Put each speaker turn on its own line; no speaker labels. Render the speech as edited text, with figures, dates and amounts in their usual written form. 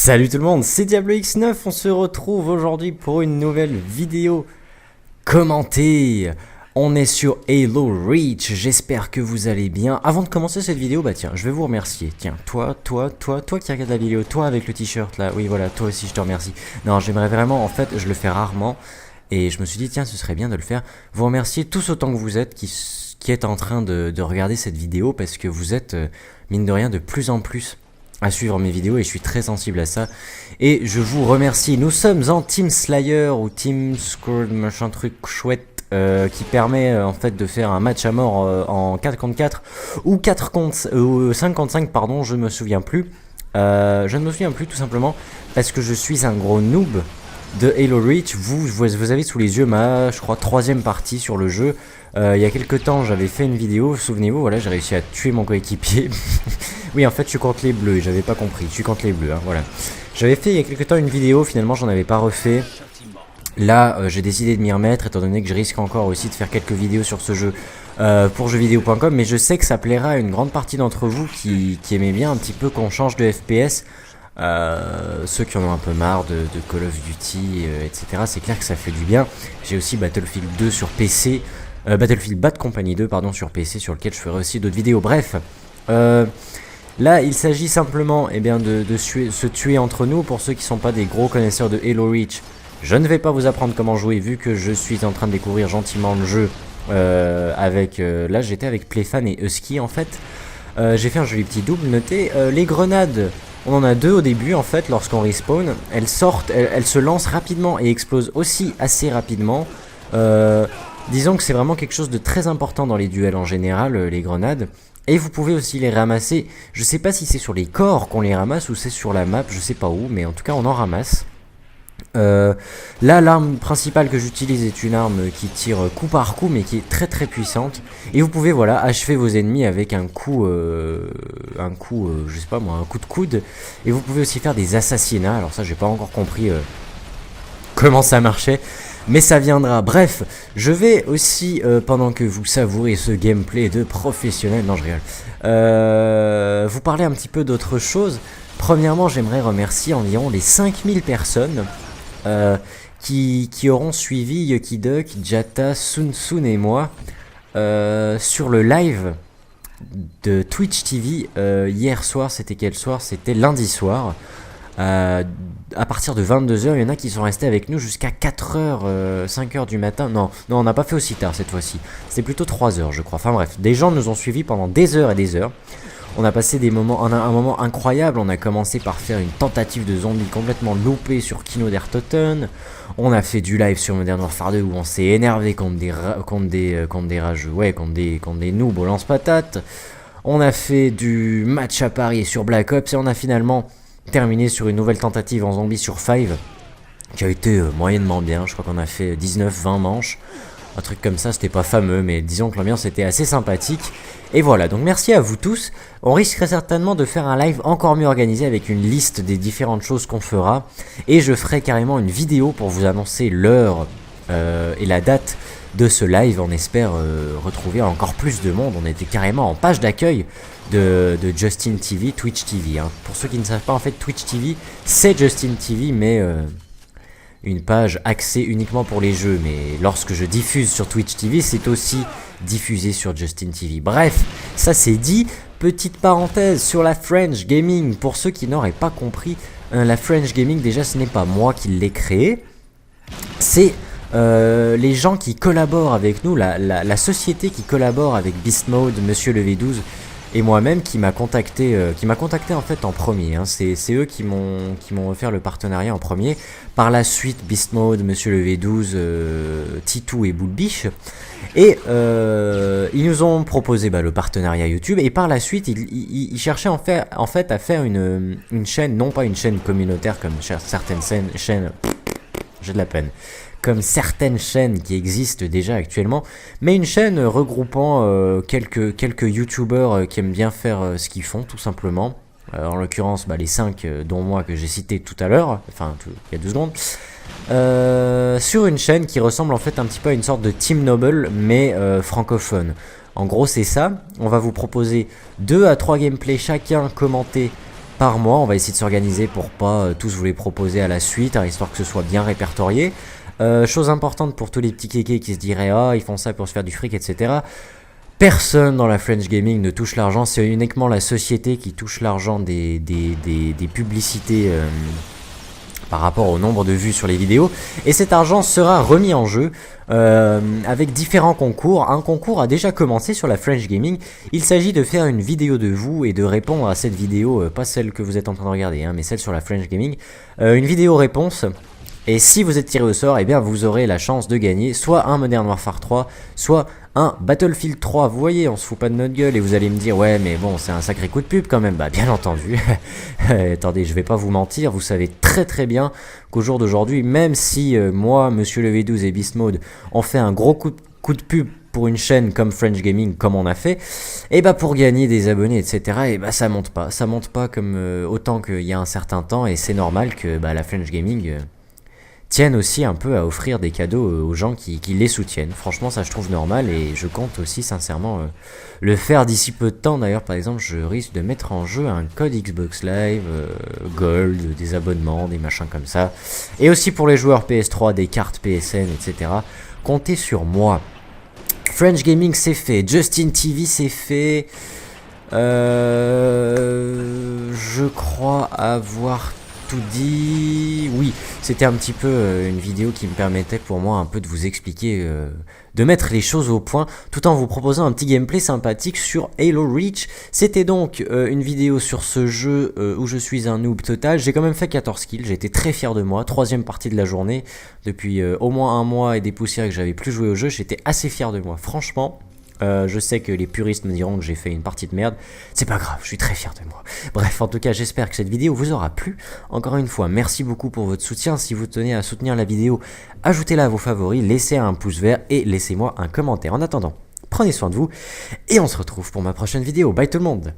Salut tout le monde, c'est Diablo X9, on se retrouve aujourd'hui pour une nouvelle vidéo commentée. On est sur Halo Reach, j'espère que vous allez bien. Avant de commencer cette vidéo, bah tiens, je vais vous remercier. Tiens, toi qui regarde la vidéo, toi avec le t-shirt là, oui voilà, toi aussi je te remercie. Non, j'aimerais vraiment, en fait, je le fais rarement. Et je me suis dit, tiens, ce serait bien de le faire. Vous remercier tous autant que vous êtes qui êtes en train de regarder cette vidéo parce que vous êtes, mine de rien, de plus en plus à suivre mes vidéos et je suis très sensible à ça. Et je vous remercie. Nous sommes en Team Slayer ou Team Squad, machin truc chouette qui permet en fait de faire un match à mort en 4 contre 4 ou 5 contre 5, pardon, je ne me souviens plus. Je ne me souviens plus tout simplement parce que je suis un gros noob de Halo Reach. Vous avez sous les yeux ma, je crois, 3ème partie sur le jeu. Il y a quelques temps j'avais fait une vidéo, souvenez-vous, voilà, j'ai réussi à tuer mon coéquipier. Oui, en fait je suis contre les bleus, j'avais pas compris, je suis contre les bleus, hein, voilà. J'avais fait il y a quelques temps une vidéo, finalement j'en avais pas refait. Là j'ai décidé de m'y remettre étant donné que je risque encore aussi de faire quelques vidéos sur ce jeu pour jeuxvideo.com. Mais je sais que ça plaira à une grande partie d'entre vous qui aimaient bien un petit peu qu'on change de FPS. Ceux qui en ont un peu marre de Call of Duty, etc. C'est clair que ça fait du bien. J'ai aussi Battlefield 2 sur PC, Battlefield Bad Company 2 pardon sur PC, sur lequel je ferai aussi d'autres vidéos. Bref, là il s'agit simplement de se tuer entre nous. Pour ceux qui ne sont pas des gros connaisseurs de Halo Reach, je ne vais pas vous apprendre comment jouer vu que je suis en train de découvrir gentiment le jeu là j'étais avec Playfan et Husky en fait. J'ai fait un joli petit double noté. Les grenades, on en a deux au début en fait lorsqu'on respawn. Elles sortent, elles se lancent rapidement et explosent aussi assez rapidement. Disons que c'est vraiment quelque chose de très important dans les duels en général, les grenades. Et vous pouvez aussi les ramasser. Je sais pas si c'est sur les corps qu'on les ramasse ou c'est sur la map, je sais pas où, mais en tout cas on en ramasse. Là l'arme principale que j'utilise est une arme qui tire coup par coup mais qui est très très puissante. Et vous pouvez voilà achever vos ennemis avec un coup, je sais pas moi, un coup de coude. Et vous pouvez aussi faire des assassinats. Alors ça j'ai pas encore compris comment ça marchait, mais ça viendra. Bref, je vais aussi, pendant que vous savourez ce gameplay de professionnel, non je rigole, vous parler un petit peu d'autre chose. Premièrement, j'aimerais remercier environ les 5000 personnes qui auront suivi Yucky Duck, Jata, Sun Sun et moi sur le live de Twitch TV hier soir. C'était quel soir? C'était lundi soir. À partir de 22h, il y en a qui sont restés avec nous jusqu'à 4h, 5h du matin. Non, on n'a pas fait aussi tard cette fois-ci. C'était plutôt 3h, je crois. Enfin bref, des gens nous ont suivis pendant des heures et des heures. On a passé un moment incroyable. On a commencé par faire une tentative de zombie complètement loupée sur Kino der Toten. On a fait du live sur Modern Warfare 2 où on s'est énervé contre des rageux, ouais, contre des noobs au lance-patates. On a fait du match à Paris sur Black Ops et on a finalement terminé sur une nouvelle tentative en zombie sur 5 qui a été moyennement bien. Je crois qu'on a fait 19-20 manches, un truc comme ça. C'était pas fameux mais disons que l'ambiance était assez sympathique. Et voilà, donc merci à vous tous. On risquerait certainement de faire un live encore mieux organisé avec une liste des différentes choses qu'on fera. Et je ferai carrément une vidéo pour vous annoncer l'heure et la date de ce live. On espère retrouver encore plus de monde. On était carrément en page d'accueil de Justin TV, Twitch TV. Hein. Pour ceux qui ne savent pas, en fait, Twitch TV, c'est Justin TV, mais une page axée uniquement pour les jeux. Mais lorsque je diffuse sur Twitch TV, c'est aussi diffusé sur Justin TV. Bref, ça c'est dit. Petite parenthèse sur la French Gaming. Pour ceux qui n'auraient pas compris, la French Gaming, déjà, ce n'est pas moi qui l'ai créée. C'est les gens qui collaborent avec nous, la société qui collabore avec Beast Mode, Monsieur le V12 et moi-même qui m'a contacté en fait en premier. Hein. C'est eux qui m'ont offert le partenariat en premier. Par la suite, Beast Mode, Monsieur le V12, Titou et Bullbiche. Et ils nous ont proposé le partenariat YouTube. Et par la suite, ils cherchaient en fait à faire une chaîne, non pas une chaîne communautaire comme certaines chaînes. J'ai de la peine. Comme certaines chaînes qui existent déjà actuellement, mais une chaîne regroupant quelques youtubeurs qui aiment bien faire ce qu'ils font tout simplement. En l'occurrence les 5 dont moi que j'ai cité tout à l'heure, enfin il y a 2 secondes, sur une chaîne qui ressemble en fait un petit peu à une sorte de Team Noble mais francophone. En gros c'est ça, on va vous proposer 2 à 3 gameplays chacun commentés par mois. On va essayer de s'organiser pour pas tous vous les proposer à la suite, hein, histoire que ce soit bien répertorié. Chose importante pour tous les petits kékés qui se diraient ah ils font ça pour se faire du fric, etc. Personne dans la French Gaming ne touche l'argent, c'est uniquement la société qui touche l'argent des publicités par rapport au nombre de vues sur les vidéos. Et cet argent sera remis en jeu avec différents concours. Un concours a déjà commencé sur la French Gaming. Il s'agit de faire une vidéo de vous et de répondre à cette vidéo, pas celle que vous êtes en train de regarder, hein, mais celle sur la French Gaming. Une vidéo réponse. Et si vous êtes tiré au sort, eh bien vous aurez la chance de gagner soit un Modern Warfare 3, soit un Battlefield 3. Vous voyez, on se fout pas de notre gueule et vous allez me dire ouais mais bon c'est un sacré coup de pub quand même. Bah bien entendu, attendez je vais pas vous mentir, vous savez très bien qu'au jour d'aujourd'hui, même si moi, Monsieur le V12 et Beast Mode ont fait un gros coup de pub pour une chaîne comme French Gaming comme on a fait, et bah pour gagner des abonnés etc, et bah ça monte pas comme autant qu'il y a un certain temps, et c'est normal que bah, la French Gaming tiennent aussi un peu à offrir des cadeaux aux gens qui les soutiennent. Franchement ça je trouve normal et je compte aussi sincèrement le faire d'ici peu de temps. D'ailleurs par exemple je risque de mettre en jeu un code Xbox Live, Gold, des abonnements, des machins comme ça. Et aussi pour les joueurs PS3 des cartes PSN etc. Comptez sur moi. French Gaming c'est fait, Justin TV c'est fait. Je crois avoir tout dit. Oui, c'était un petit peu une vidéo qui me permettait pour moi un peu de vous expliquer, de mettre les choses au point, tout en vous proposant un petit gameplay sympathique sur Halo Reach. C'était donc une vidéo sur ce jeu où je suis un noob total. J'ai quand même fait 14 kills, j'étais très fier de moi, 3ème partie de la journée, depuis au moins un mois et des poussières que j'avais plus joué au jeu, j'étais assez fier de moi, franchement. Je sais que les puristes me diront que j'ai fait une partie de merde, c'est pas grave, je suis très fier de moi. Bref, en tout cas j'espère que cette vidéo vous aura plu. Encore une fois, merci beaucoup pour votre soutien. Si vous tenez à soutenir la vidéo, ajoutez-la à vos favoris, laissez un pouce vert et laissez-moi un commentaire. En attendant, prenez soin de vous et on se retrouve pour ma prochaine vidéo. Bye tout le monde.